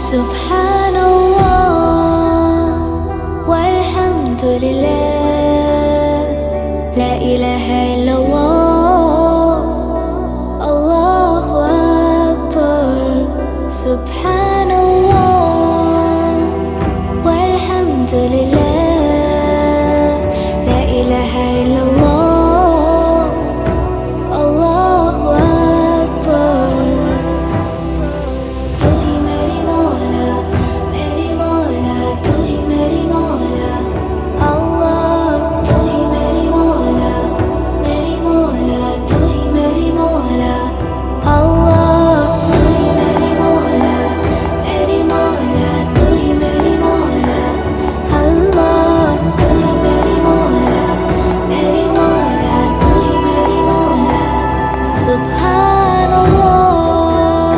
سبحان الله والحمد لله، لا إله إلا الله، الله أكبر. سبحان